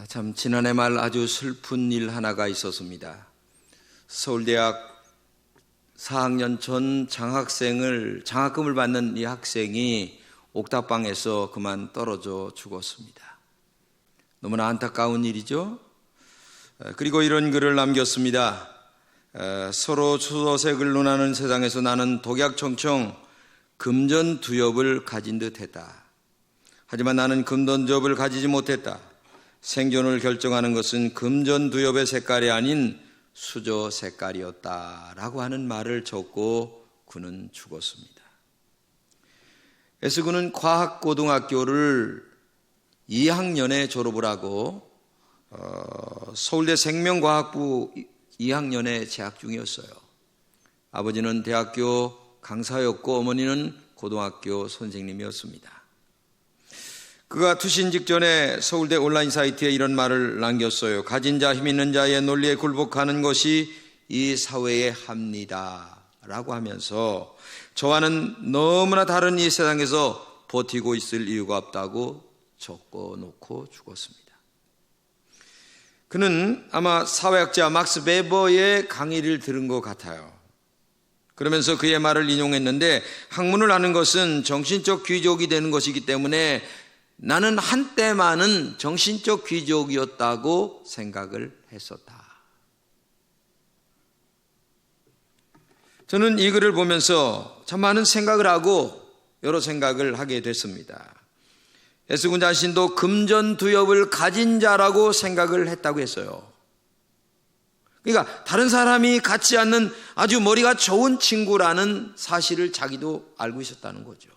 참 지난해 말 아주 슬픈 일 하나가 있었습니다. 서울대학 4학년 전 장학금을 받는 이 학생이 옥탑방에서 그만 떨어져 죽었습니다. 너무나 안타까운 일이죠. 그리고 이런 글을 남겼습니다. 서로 추서색을 논하는 세상에서 나는 독약청청 금전두엽을 가진 듯했다. 하지만 나는 금전두엽을 가지지 못했다. 생존을 결정하는 것은 금전두엽의 색깔이 아닌 수저 색깔이었다라고 하는 말을 적고 그는 죽었습니다. S군은 과학고등학교를 2학년에 졸업을 하고 서울대 생명과학부 2학년에 재학 중이었어요. 아버지는 대학교 강사였고 어머니는 고등학교 선생님이었습니다. 그가 투신 직전에 서울대 온라인 사이트에 이런 말을 남겼어요. 가진 자, 힘 있는 자의 논리에 굴복하는 것이 이 사회의 합니다 라고 하면서 저와는 너무나 다른 이 세상에서 버티고 있을 이유가 없다고 적어놓고 죽었습니다. 그는 아마 사회학자 막스 베버의 강의를 들은 것 같아요. 그러면서 그의 말을 인용했는데, 학문을 하는 것은 정신적 귀족이 되는 것이기 때문에 나는 한때만은 정신적 귀족이었다고 생각을 했었다. 저는 이 글을 보면서 참 많은 생각을 하고 여러 생각을 하게 됐습니다. S군 자신도 금전두엽을 가진 자라고 생각을 했다고 했어요. 그러니까 다른 사람이 갖지 않는 아주 머리가 좋은 친구라는 사실을 자기도 알고 있었다는 거죠.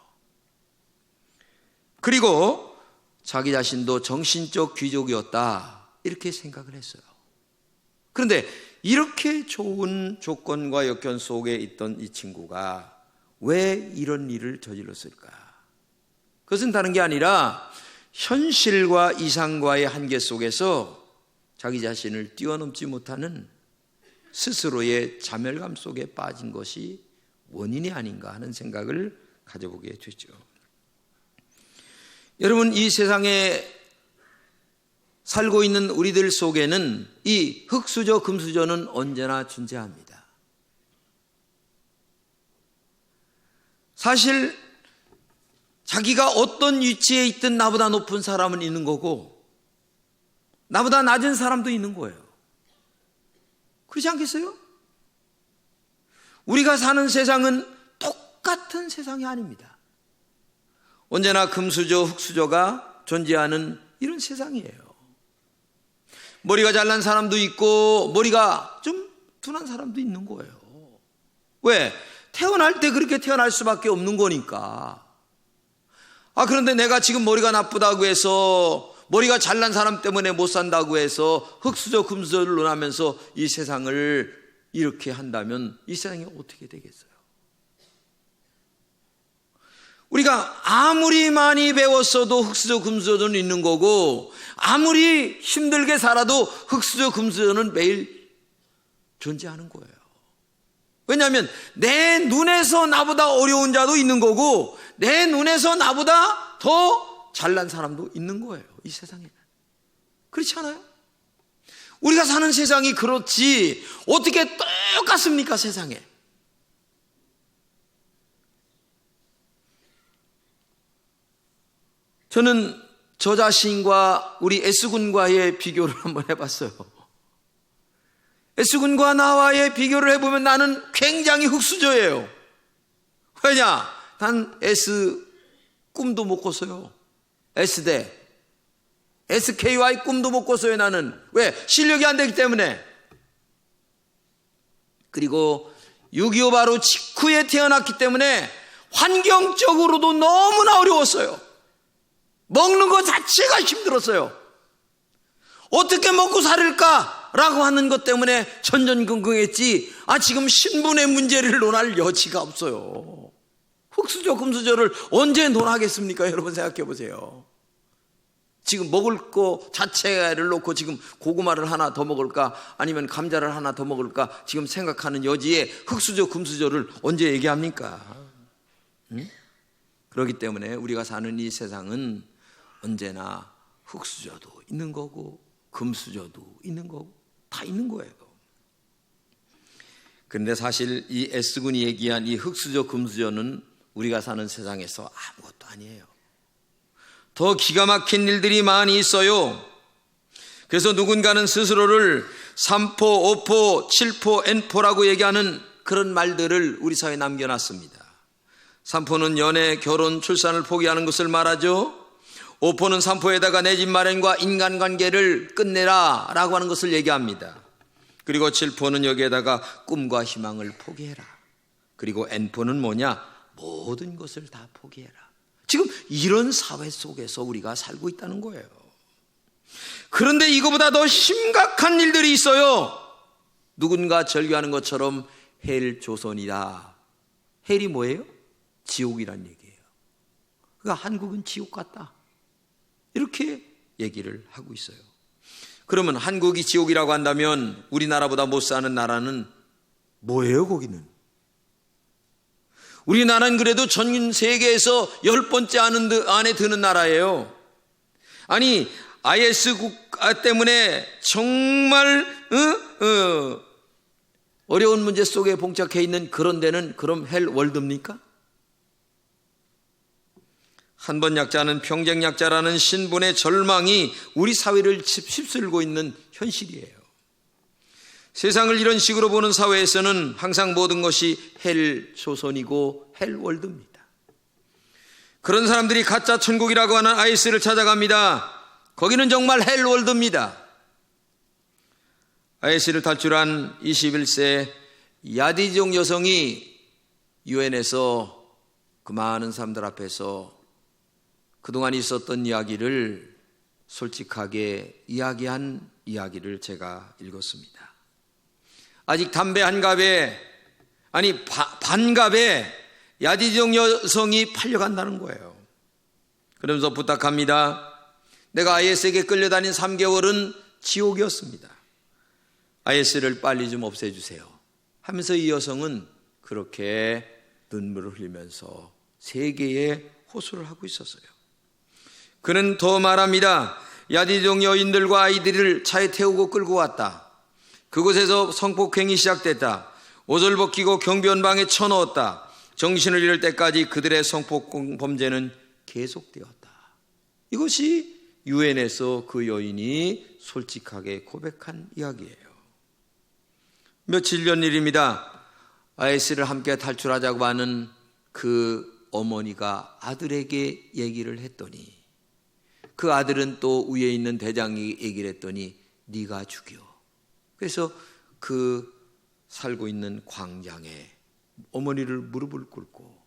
그리고 자기 자신도 정신적 귀족이었다 이렇게 생각을 했어요. 그런데 이렇게 좋은 조건과 여건 속에 있던 이 친구가 왜 이런 일을 저질렀을까? 그것은 다른 게 아니라 현실과 이상과의 한계 속에서 자기 자신을 뛰어넘지 못하는 스스로의 자멸감 속에 빠진 것이 원인이 아닌가 하는 생각을 가져보게 되죠. 여러분, 이 세상에 살고 있는 우리들 속에는 이 흙수저, 금수저는 언제나 존재합니다. 사실 자기가 어떤 위치에 있든 나보다 높은 사람은 있는 거고 나보다 낮은 사람도 있는 거예요. 그렇지 않겠어요? 우리가 사는 세상은 똑같은 세상이 아닙니다. 언제나 금수저, 흙수저가 존재하는 이런 세상이에요. 머리가 잘난 사람도 있고 머리가 좀 둔한 사람도 있는 거예요. 왜? 태어날 때 그렇게 태어날 수밖에 없는 거니까. 그런데 내가 지금 머리가 나쁘다고 해서, 머리가 잘난 사람 때문에 못 산다고 해서 흙수저, 금수저를 논하면서 이 세상을 이렇게 한다면 이 세상이 어떻게 되겠어요? 우리가 아무리 많이 배웠어도 흙수저, 금수저는 있는 거고, 아무리 힘들게 살아도 흙수저, 금수저는 매일 존재하는 거예요. 왜냐하면 내 눈에서 나보다 어려운 자도 있는 거고 내 눈에서 나보다 더 잘난 사람도 있는 거예요, 이 세상에는. 그렇지 않아요? 우리가 사는 세상이 그렇지 어떻게 똑같습니까, 세상에? 저는 저 자신과 우리 S군과의 비교를 한번 해봤어요. S군과 나와의 비교를 해보면 나는 굉장히 흙수저예요. 왜냐? 단 S 꿈도 못 꿨어요. S대 SKY 꿈도 못 꿨어요, 나는. 왜? 실력이 안 되기 때문에. 그리고 6.25 바로 직후에 태어났기 때문에 환경적으로도 너무나 어려웠어요. 먹는 것 자체가 힘들었어요. 어떻게 먹고 살을까라고 하는 것 때문에 전전긍긍했지, 지금 신분의 문제를 논할 여지가 없어요. 흙수저, 금수저를 언제 논하겠습니까? 여러분 생각해 보세요. 지금 먹을 거 자체를 놓고 지금 고구마를 하나 더 먹을까 아니면 감자를 하나 더 먹을까 지금 생각하는 여지에 흙수저, 금수저를 언제 얘기합니까? 그렇기 때문에 우리가 사는 이 세상은 언제나 흙수저도 있는 거고 금수저도 있는 거고 다 있는 거예요. 그런데 사실 이 S군이 얘기한 이 흙수저, 금수저는 우리가 사는 세상에서 아무것도 아니에요. 더 기가 막힌 일들이 많이 있어요. 그래서 누군가는 스스로를 3포, 5포, 7포, N포라고 얘기하는 그런 말들을 우리 사회에 남겨놨습니다. 3포는 연애, 결혼, 출산을 포기하는 것을 말하죠. 5포는 3포에다가 내 집 마련과 인간관계를 끝내라 라고 하는 것을 얘기합니다. 그리고 7포는 여기에다가 꿈과 희망을 포기해라. 그리고 N포는 뭐냐? 모든 것을 다 포기해라. 지금 이런 사회 속에서 우리가 살고 있다는 거예요. 그런데 이거보다 더 심각한 일들이 있어요. 누군가 절규하는 것처럼 헬 조선이다. 헬이 뭐예요? 지옥이란 얘기예요. 그러니까 한국은 지옥 같다. 이렇게 얘기를 하고 있어요. 그러면 한국이 지옥이라고 한다면 우리나라보다 못 사는 나라는 뭐예요, 거기는? 우리나라는 그래도 전 세계에서 10번째 안에 드는 나라예요. 아니, IS 국가 때문에 정말 어려운 문제 속에 봉착해 있는 그런 데는 그럼 헬 월드입니까? 한 번 약자는 평생 약자라는 신분의 절망이 우리 사회를 휩쓸고 있는 현실이에요. 세상을 이런 식으로 보는 사회에서는 항상 모든 것이 헬 조선이고 헬 월드입니다. 그런 사람들이 가짜 천국이라고 하는 IS를 찾아갑니다. 거기는 정말 헬 월드입니다. IS를 탈출한 21세 야디종 여성이 유엔에서 그 많은 사람들 앞에서 그동안 있었던 이야기를 솔직하게 이야기한 이야기를 제가 읽었습니다. 아직 담배 한 갑에, 아니 반갑에 야디종 여성이 팔려간다는 거예요. 그러면서 부탁합니다. 내가 IS에게 끌려다닌 3개월은 지옥이었습니다. IS를 빨리 좀 없애주세요 하면서 이 여성은 그렇게 눈물을 흘리면서 세계에 호소를 하고 있었어요. 그는 더 말합니다. 야디종 여인들과 아이들을 차에 태우고 끌고 왔다. 그곳에서 성폭행이 시작됐다. 옷을 벗기고 경비원방에 쳐넣었다. 정신을 잃을 때까지 그들의 성폭 범죄는 계속되었다. 이것이 유엔에서 그 여인이 솔직하게 고백한 이야기예요. 며칠 전 일입니다. IS를 함께 탈출하자고 하는 그 어머니가 아들에게 얘기를 했더니 그 아들은 또 위에 있는 대장이 얘기를 했더니 네가 죽여. 그래서 그 살고 있는 광장에 어머니를 무릎을 꿇고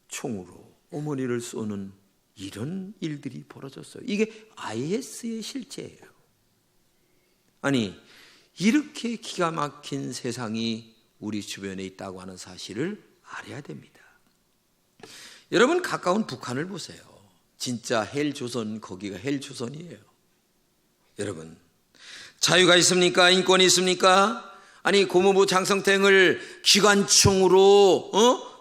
총으로 어머니를 쏘는 이런 일들이 벌어졌어요. 이게 IS의 실체예요. 아니, 이렇게 기가 막힌 세상이 우리 주변에 있다고 하는 사실을 알아야 됩니다. 여러분, 가까운 북한을 보세요. 진짜 헬 조선, 거기가 헬 조선이에요. 여러분, 자유가 있습니까? 인권이 있습니까? 아니, 고모부 장성택을 기관총으로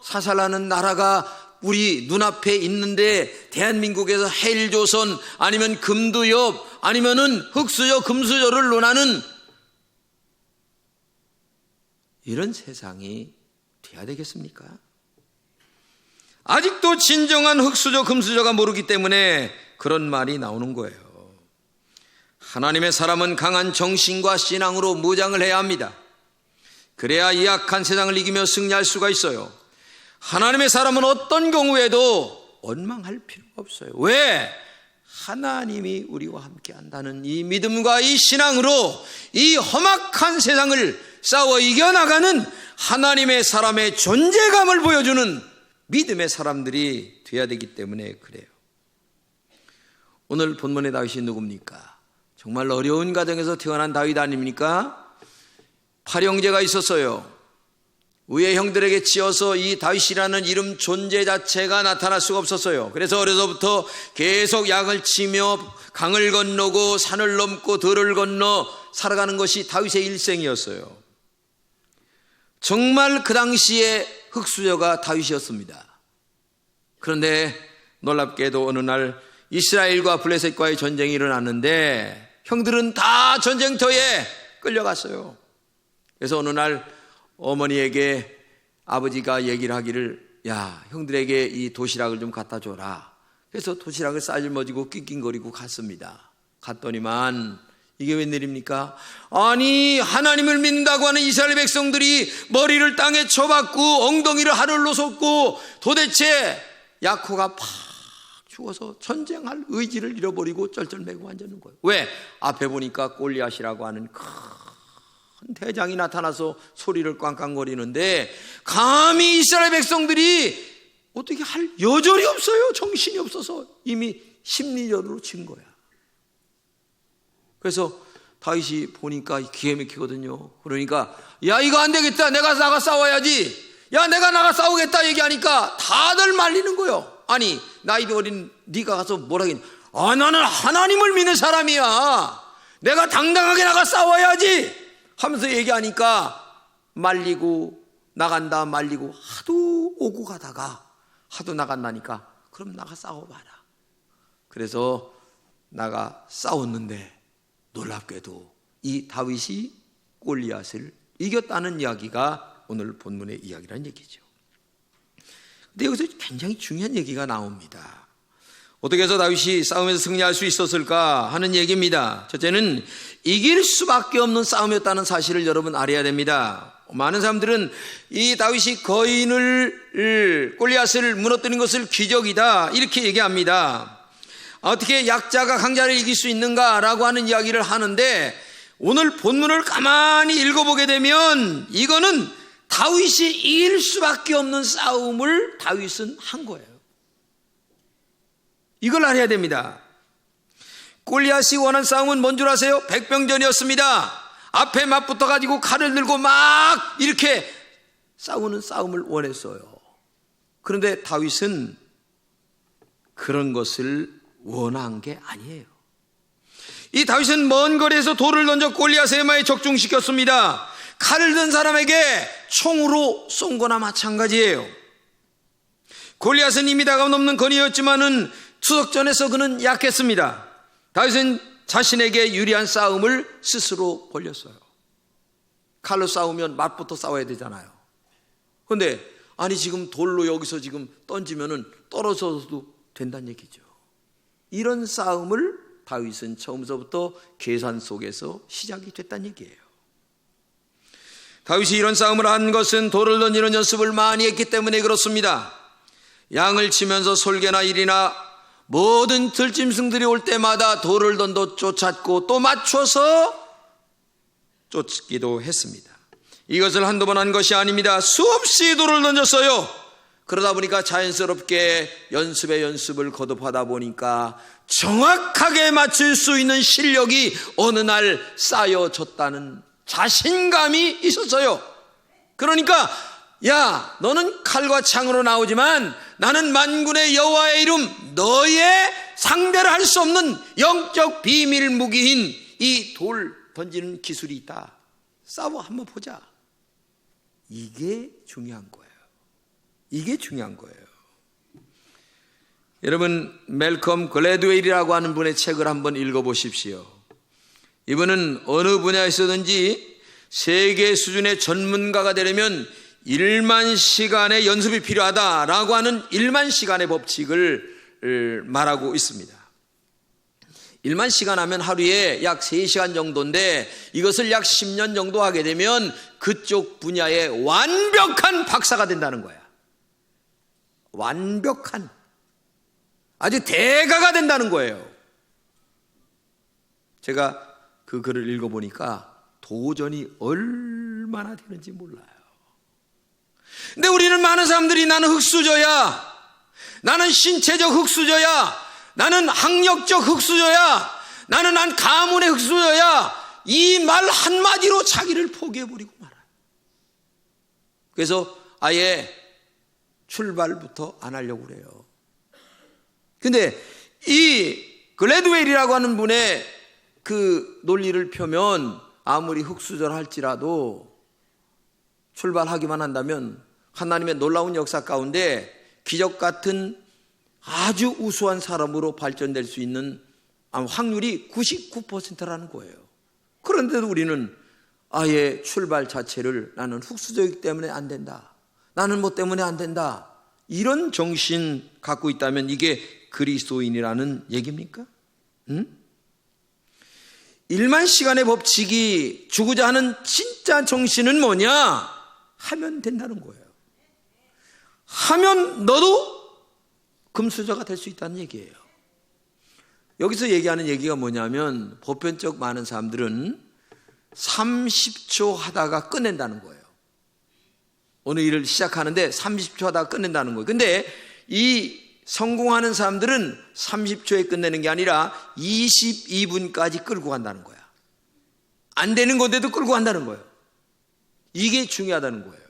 사살하는 나라가 우리 눈앞에 있는데 대한민국에서 헬 조선 아니면 금두엽 아니면은 흙수저 금수저를 논하는 이런 세상이 돼야 되겠습니까? 아직도 진정한 흙수저 금수저가 모르기 때문에 그런 말이 나오는 거예요. 하나님의 사람은 강한 정신과 신앙으로 무장을 해야 합니다. 그래야 이 악한 세상을 이기며 승리할 수가 있어요. 하나님의 사람은 어떤 경우에도 원망할 필요가 없어요. 왜? 하나님이 우리와 함께 한다는 이 믿음과 이 신앙으로 이 험악한 세상을 싸워 이겨나가는 하나님의 사람의 존재감을 보여주는 믿음의 사람들이 돼야 되기 때문에 그래요. 오늘 본문의 다윗이 누굽니까? 정말 어려운 가정에서 태어난 다윗 아닙니까? 8형제가 있었어요. 위에 형들에게 치여서 이 다윗이라는 이름 존재 자체가 나타날 수가 없었어요. 그래서 어려서부터 계속 약을 치며 강을 건너고 산을 넘고 들을 건너 살아가는 것이 다윗의 일생이었어요. 정말 그 당시에 흙수저가 다윗이었습니다. 그런데 놀랍게도 어느 날 이스라엘과 블레셋과의 전쟁이 일어났는데 형들은 다 전쟁터에 끌려갔어요. 그래서 어느 날 어머니에게 아버지가 얘기를 하기를, 야, 형들에게 이 도시락을 좀 갖다 줘라. 그래서 도시락을 싸질머지고 낑낑거리고 갔습니다. 갔더니만 이게 웬일입니까? 아니, 하나님을 믿는다고 하는 이스라엘 백성들이 머리를 땅에 쳐박고 엉덩이를 하늘로 솟고 도대체 야코가 팍 죽어서 전쟁할 의지를 잃어버리고 쩔쩔매고 앉았는 거예요. 왜? 앞에 보니까 골리앗이라고 하는 큰 대장이 나타나서 소리를 꽝꽝거리는데 감히 이스라엘 백성들이 어떻게 할 여절이 없어요. 정신이 없어서 이미 심리전으로 진 거야. 그래서 다윗이 보니까 기가 막히거든요. 그러니까 야, 이거 안 되겠다. 내가 나가 싸워야지. 야, 내가 나가 싸우겠다 얘기하니까 다들 말리는 거예요. 아니, 나이도 어린 네가 가서 뭐라 하겠냐. 아, 나는 하나님을 믿는 사람이야. 내가 당당하게 나가 싸워야지 하면서 얘기하니까 말리고 나간다 말리고 하도 오고 가다가 하도 나간다니까 그럼 나가 싸워봐라. 그래서 나가 싸웠는데 놀랍게도 이 다윗이 골리앗을 이겼다는 이야기가 오늘 본문의 이야기라는 얘기죠. 근데 여기서 굉장히 중요한 얘기가 나옵니다. 어떻게 해서 다윗이 싸움에서 승리할 수 있었을까 하는 얘기입니다. 첫째는 이길 수밖에 없는 싸움이었다는 사실을 여러분 알아야 됩니다. 많은 사람들은 이 다윗이 거인을 골리앗을 무너뜨린 것을 기적이다 이렇게 얘기합니다. 어떻게 약자가 강자를 이길 수 있는가라고 하는 이야기를 하는데 오늘 본문을 가만히 읽어보게 되면 이거는 다윗이 이길 수밖에 없는 싸움을 다윗은 한 거예요. 이걸 알아야 됩니다. 골리앗이 원한 싸움은 뭔 줄 아세요? 백병전이었습니다. 앞에 맞붙어 가지고 칼을 들고 막 이렇게 싸우는 싸움을 원했어요. 그런데 다윗은 그런 것을 원한 게 아니에요. 이 다윗은 먼 거리에서 돌을 던져 골리앗의 마에 적중시켰습니다. 칼을 든 사람에게 총으로 쏜 거나 마찬가지예요. 골리앗은 이미 다가넘는 거리였지만은 투석전에서 그는 약했습니다. 다윗은 자신에게 유리한 싸움을 스스로 벌렸어요. 칼로 싸우면 맞부터 싸워야 되잖아요. 그런데 아니 지금 돌로 여기서 지금 던지면은 떨어져도 된다는 얘기죠. 이런 싸움을 다윗은 처음서부터 계산 속에서 시작이 됐다는 얘기예요. 다윗이 이런 싸움을 한 것은 돌을 던지는 연습을 많이 했기 때문에 그렇습니다. 양을 치면서 솔개나 일이나 모든 들짐승들이 올 때마다 돌을 던져 쫓았고 또 맞춰서 쫓기도 했습니다. 이것을 한두 번 한 것이 아닙니다. 수없이 돌을 던졌어요. 그러다 보니까 자연스럽게 연습에 연습을 거듭하다 보니까 정확하게 맞출 수 있는 실력이 어느 날 쌓여졌다는 자신감이 있었어요. 그러니까 야, 너는 칼과 창으로 나오지만 나는 만군의 여호와의 이름, 너의 상대를 할 수 없는 영적 비밀 무기인 이 돌 던지는 기술이 있다. 싸워 한번 보자. 이게 중요한 거예요. 이게 중요한 거예요. 여러분, 멜컴 글래드웰이라고 하는 분의 책을 한번 읽어보십시오. 이분은 어느 분야에서든지 세계 수준의 전문가가 되려면 1만 시간의 연습이 필요하다라고 하는 1만 시간의 법칙을 말하고 있습니다. 1만 시간 하면 하루에 약 3시간 정도인데 이것을 약 10년 정도 하게 되면 그쪽 분야의 완벽한 박사가 된다는 거야. 완벽한, 아주 대가가 된다는 거예요. 제가 그 글을 읽어보니까 도전이 얼마나 되는지 몰라요. 근데 우리는 많은 사람들이 나는 흙수저야, 나는 신체적 흙수저야, 나는 학력적 흙수저야, 나는 난 가문의 흙수저야, 이 말 한마디로 자기를 포기해버리고 말아요. 그래서 아예 출발부터 안 하려고 그래요. 근데 이 글래드웰이라고 하는 분의 그 논리를 펴면 아무리 흙수저를 할지라도 출발하기만 한다면 하나님의 놀라운 역사 가운데 기적 같은 아주 우수한 사람으로 발전될 수 있는 확률이 99%라는 거예요. 그런데도 우리는 아예 출발 자체를 나는 흙수저이기 때문에 안 된다, 나는 뭐 때문에 안 된다, 이런 정신 갖고 있다면 이게 그리스도인이라는 얘기입니까? 일만 시간의 법칙이 주고자 하는 진짜 정신은 뭐냐? 하면 된다는 거예요. 하면 너도 금수저가 될 수 있다는 얘기예요. 여기서 얘기하는 얘기가 뭐냐면 보편적 많은 사람들은 30초 하다가 끝낸다는 거예요. 어느 일을 시작하는데 30초 하다가 끝낸다는 거예요. 근데 이 성공하는 사람들은 30초에 끝내는 게 아니라 22분까지 끌고 간다는 거야. 안 되는 건데도 끌고 간다는 거예요. 이게 중요하다는 거예요.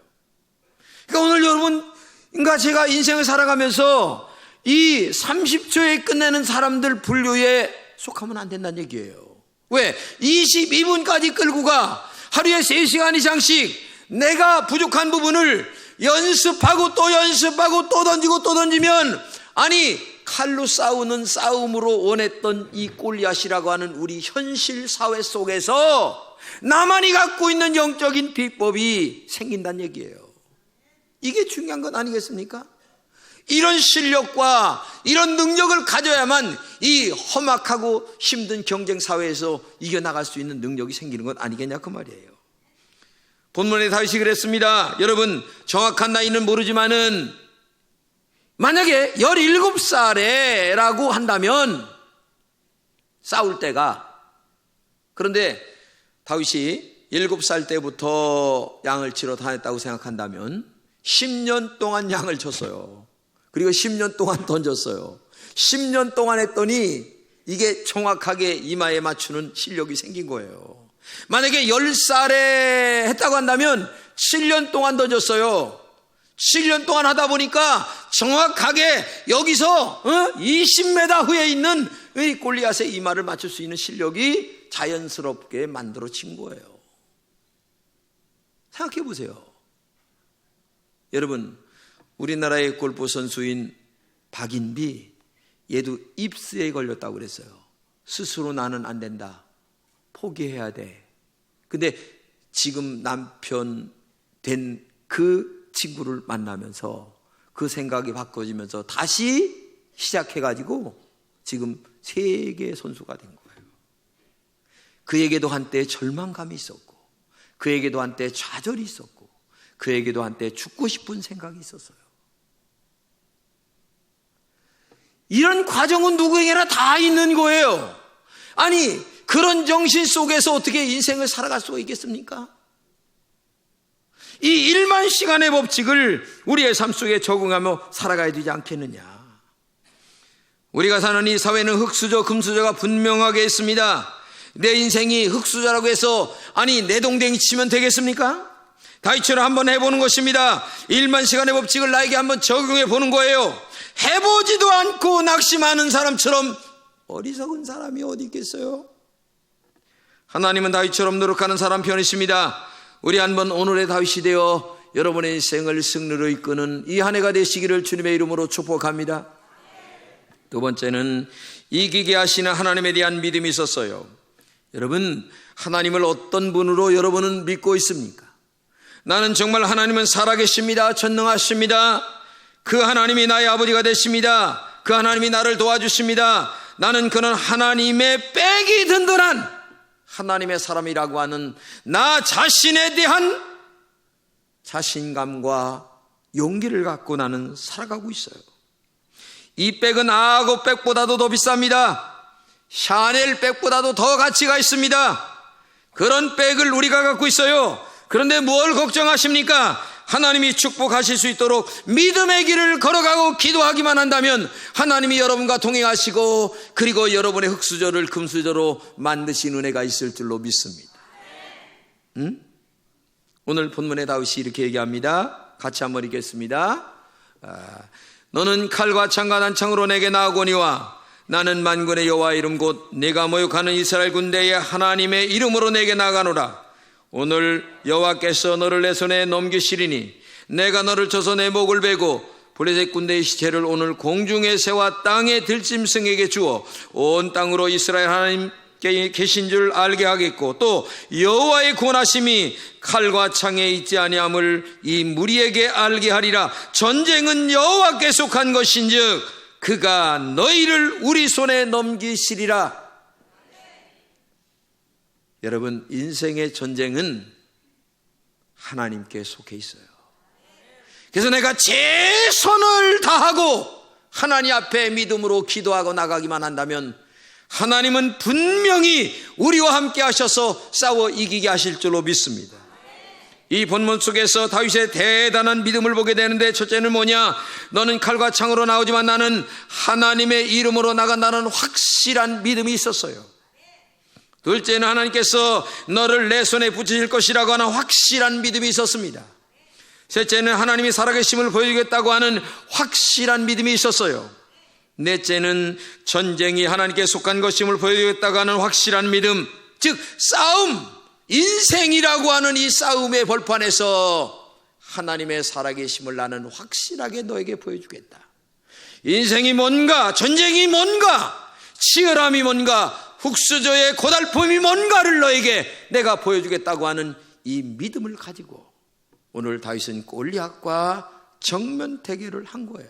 그러니까 오늘 여러분과 제가 인생을 살아가면서 이 30초에 끝내는 사람들 분류에 속하면 안 된다는 얘기예요. 왜? 22분까지 끌고 가. 하루에 3시간 이상씩 내가 부족한 부분을 연습하고 또 연습하고 또 던지고 또 던지면, 아니 칼로 싸우는 싸움으로 원했던 이 골리앗이라고 하는 우리 현실 사회 속에서 나만이 갖고 있는 영적인 비법이 생긴다는 얘기예요. 이게 중요한 건 아니겠습니까? 이런 실력과 이런 능력을 가져야만 이 험악하고 힘든 경쟁 사회에서 이겨나갈 수 있는 능력이 생기는 건 아니겠냐 그 말이에요. 본문에 다윗이 그랬습니다. 여러분 정확한 나이는 모르지만은 만약에 17살에 라고 한다면 싸울 때가, 그런데 다윗이 7살 때부터 양을 치러 다녔다고 생각한다면 10년 동안 양을 쳤어요. 그리고 10년 동안 던졌어요. 10년 동안 했더니 이게 정확하게 이마에 맞추는 실력이 생긴 거예요. 만약에 10살에 했다고 한다면 7년 동안 던졌어요. 7년 동안 하다 보니까 정확하게 여기서 20m 후에 있는 이 골리앗의 이마를 맞출 수 있는 실력이 자연스럽게 만들어진 거예요. 생각해 보세요. 여러분, 우리나라의 골프 선수인 박인비, 얘도 입스에 걸렸다고 그랬어요. 스스로 나는 안 된다, 포기해야 돼. 근데 지금 남편 된 그 친구를 만나면서 그 생각이 바꿔지면서 다시 시작해가지고 지금 세계 선수가 된 거예요. 그에게도 한때 절망감이 있었고, 그에게도 한때 좌절이 있었고, 그에게도 한때 죽고 싶은 생각이 있었어요. 이런 과정은 누구에게나 다 있는 거예요. 아니 그런 정신 속에서 어떻게 인생을 살아갈 수가 있겠습니까? 이 일만 시간의 법칙을 우리의 삶 속에 적응하며 살아가야 되지 않겠느냐. 우리가 사는 이 사회는 흙수저 금수저가 분명하게 있습니다. 내 인생이 흙수저라고 해서 아니 내동댕이 치면 되겠습니까? 다윗처럼 한번 해보는 것입니다. 일만 시간의 법칙을 나에게 한번 적용해 보는 거예요. 해보지도 않고 낙심하는 사람처럼 어리석은 사람이 어디 있겠어요? 하나님은 다윗처럼 노력하는 사람 편이십니다. 우리 한번 오늘의 다윗이 되어 여러분의 인생을 승리로 이끄는 이 한 해가 되시기를 주님의 이름으로 축복합니다. 두 번째는 이기게 하시는 하나님에 대한 믿음이 있었어요. 여러분, 하나님을 어떤 분으로 여러분은 믿고 있습니까? 나는 정말 하나님은 살아계십니다. 전능하십니다. 그 하나님이 나의 아버지가 되십니다. 그 하나님이 나를 도와주십니다. 나는 그는 하나님의 빽이 든든한 하나님의 사람이라고 하는 나 자신에 대한 자신감과 용기를 갖고 나는 살아가고 있어요. 이 백은 아고 백보다도 더 비쌉니다. 샤넬 백보다도 더 가치가 있습니다. 그런 백을 우리가 갖고 있어요. 그런데 뭘 걱정하십니까? 하나님이 축복하실 수 있도록 믿음의 길을 걸어가고 기도하기만 한다면 하나님이 여러분과 동행하시고 그리고 여러분의 흙수저를 금수저로 만드신 은혜가 있을 줄로 믿습니다. 오늘 본문의 다윗이 이렇게 얘기합니다. 같이 한번 읽겠습니다. 너는 칼과 창과 난창으로 내게 나아오거니와 나는 만군의 여호와 이름 곧 내가 모욕하는 이스라엘 군대의 하나님의 이름으로 내게 나아가노라. 오늘 여호와께서 너를 내 손에 넘기시리니 내가 너를 쳐서 내 목을 베고 블레셋 군대의 시체를 오늘 공중의 새와 땅의 들짐승에게 주어 온 땅으로 이스라엘 하나님께 계신 줄 알게 하겠고, 또 여호와의 권하심이 칼과 창에 있지 아니함을 이 무리에게 알게 하리라. 전쟁은 여호와께 속한 것인즉 그가 너희를 우리 손에 넘기시리라. 여러분, 인생의 전쟁은 하나님께 속해 있어요. 그래서 내가 최선을 다하고 하나님 앞에 믿음으로 기도하고 나가기만 한다면 하나님은 분명히 우리와 함께 하셔서 싸워 이기게 하실 줄로 믿습니다. 이 본문 속에서 다윗의 대단한 믿음을 보게 되는데, 첫째는 뭐냐? 너는 칼과 창으로 나오지만 나는 하나님의 이름으로 나간다는 확실한 믿음이 있었어요. 둘째는 하나님께서 너를 내 손에 붙이실 것이라고 하는 확실한 믿음이 있었습니다. 셋째는 하나님이 살아계심을 보여주겠다고 하는 확실한 믿음이 있었어요. 넷째는 전쟁이 하나님께 속한 것임을 보여주겠다고 하는 확실한 믿음, 즉 싸움, 인생이라고 하는 이 싸움의 벌판에서 하나님의 살아계심을 나는 확실하게 너에게 보여주겠다. 인생이 뭔가, 전쟁이 뭔가, 치열함이 뭔가, 흙수저의 고달픔이 뭔가를 너에게 내가 보여주겠다고 하는 이 믿음을 가지고 오늘 다윗은 골리앗과 정면 대결을 한 거예요.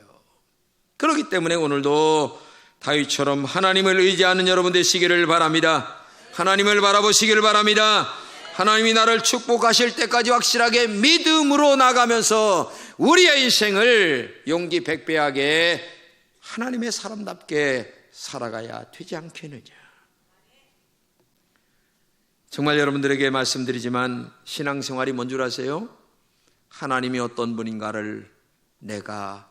그렇기 때문에 오늘도 다윗처럼 하나님을 의지하는 여러분 되시기를 바랍니다. 하나님을 바라보시기를 바랍니다. 하나님이 나를 축복하실 때까지 확실하게 믿음으로 나가면서 우리의 인생을 용기 백배하게 하나님의 사람답게 살아가야 되지 않겠느냐. 정말 여러분들에게 말씀드리지만 신앙생활이 뭔 줄 아세요? 하나님이 어떤 분인가를 내가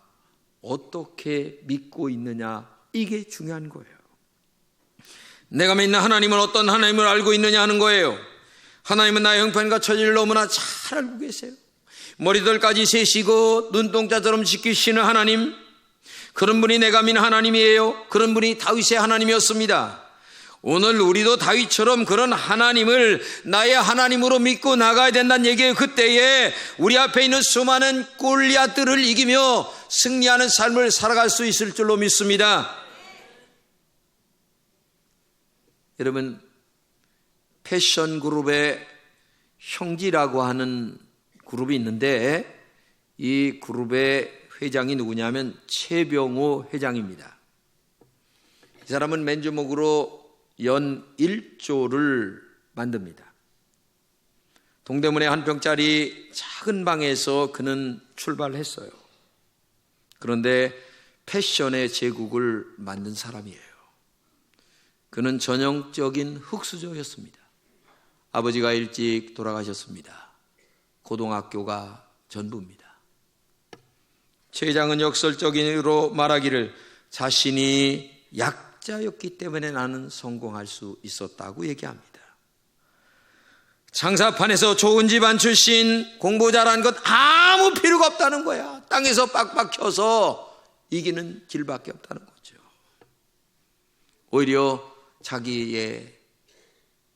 어떻게 믿고 있느냐, 이게 중요한 거예요. 내가 믿는 하나님은 어떤 하나님을 알고 있느냐 하는 거예요. 하나님은 나의 형편과 처지를 너무나 잘 알고 계세요. 머리들까지 세시고 눈동자처럼 지키시는 하나님, 그런 분이 내가 믿는 하나님이에요. 그런 분이 다윗의 하나님이었습니다. 오늘 우리도 다윗처럼 그런 하나님을 나의 하나님으로 믿고 나가야 된다는 얘기예요. 그때에 우리 앞에 있는 수많은 골리앗들을 이기며 승리하는 삶을 살아갈 수 있을 줄로 믿습니다. 여러분, 패션 그룹의 형지라고 하는 그룹이 있는데 이 그룹의 회장이 누구냐면 최병호 회장입니다. 이 사람은 맨주먹으로 연 1조를 만듭니다. 동대문의 한 평짜리 작은 방에서 그는 출발했어요. 그런데 패션의 제국을 만든 사람이에요. 그는 전형적인 흙수저였습니다. 아버지가 일찍 돌아가셨습니다. 고등학교가 전부입니다. 최 회장은 역설적으로 말하기를 자신이 약자였기 때문에 나는 성공할 수 있었다고 얘기합니다. 장사판에서 좋은 집안 출신, 공부 잘한 것 아무 필요가 없다는 거야. 땅에서 빡빡 켜서 이기는 길밖에 없다는 거죠. 오히려 자기의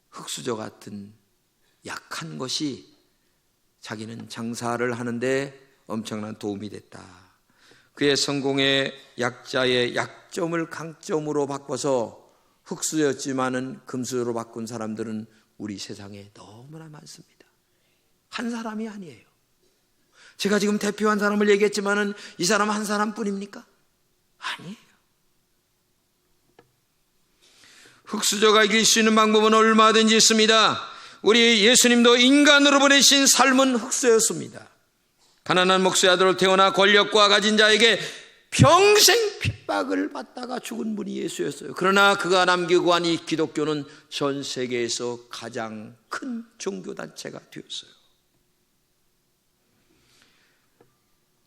흙수저 같은 약한 것이 자기는 장사를 하는데 엄청난 도움이 됐다. 그의 성공의 약자의 약점을 강점으로 바꿔서 흙수저였지만은 금수저로 바꾼 사람들은 우리 세상에 너무나 많습니다. 한 사람이 아니에요. 제가 지금 대표한 사람을 얘기했지만은 이 사람 한 사람뿐입니까? 아니에요. 흙수저가 이길 수 있는 방법은 얼마든지 있습니다. 우리 예수님도 인간으로 보내신 삶은 흙수저였습니다. 가난한 목수의 아들로 태어나 권력과 가진 자에게 평생 핍박을 받다가 죽은 분이 예수였어요. 그러나 그가 남기고 간 이 기독교는 전 세계에서 가장 큰 종교단체가 되었어요.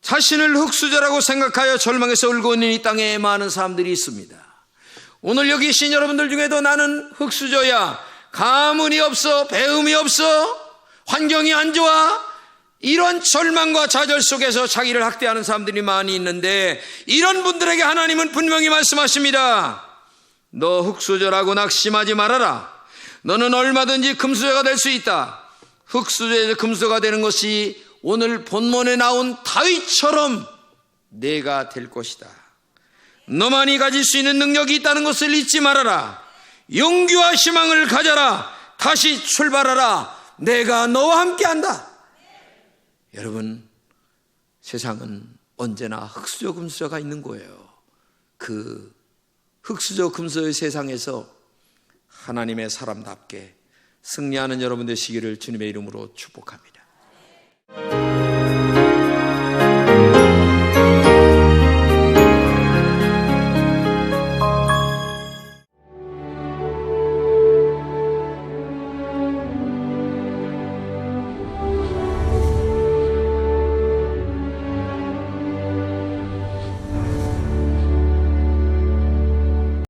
자신을 흙수저라고 생각하여 절망해서 울고 있는 이 땅에 많은 사람들이 있습니다. 오늘 여기 계신 여러분들 중에도 나는 흙수저야, 가문이 없어, 배움이 없어, 환경이 안 좋아, 이런 절망과 좌절 속에서 자기를 학대하는 사람들이 많이 있는데 이런 분들에게 하나님은 분명히 말씀하십니다. 너 흙수저라고 낙심하지 말아라. 너는 얼마든지 금수저가 될 수 있다. 흙수저에서 금수저가 되는 것이 오늘 본문에 나온 다윗처럼 내가 될 것이다. 너만이 가질 수 있는 능력이 있다는 것을 잊지 말아라. 용기와 희망을 가져라. 다시 출발하라. 내가 너와 함께한다. 여러분, 세상은 언제나 흙수저 금수저가 있는 거예요. 그 흙수저 금수저의 세상에서 하나님의 사람답게 승리하는 여러분 되시기를 주님의 이름으로 축복합니다.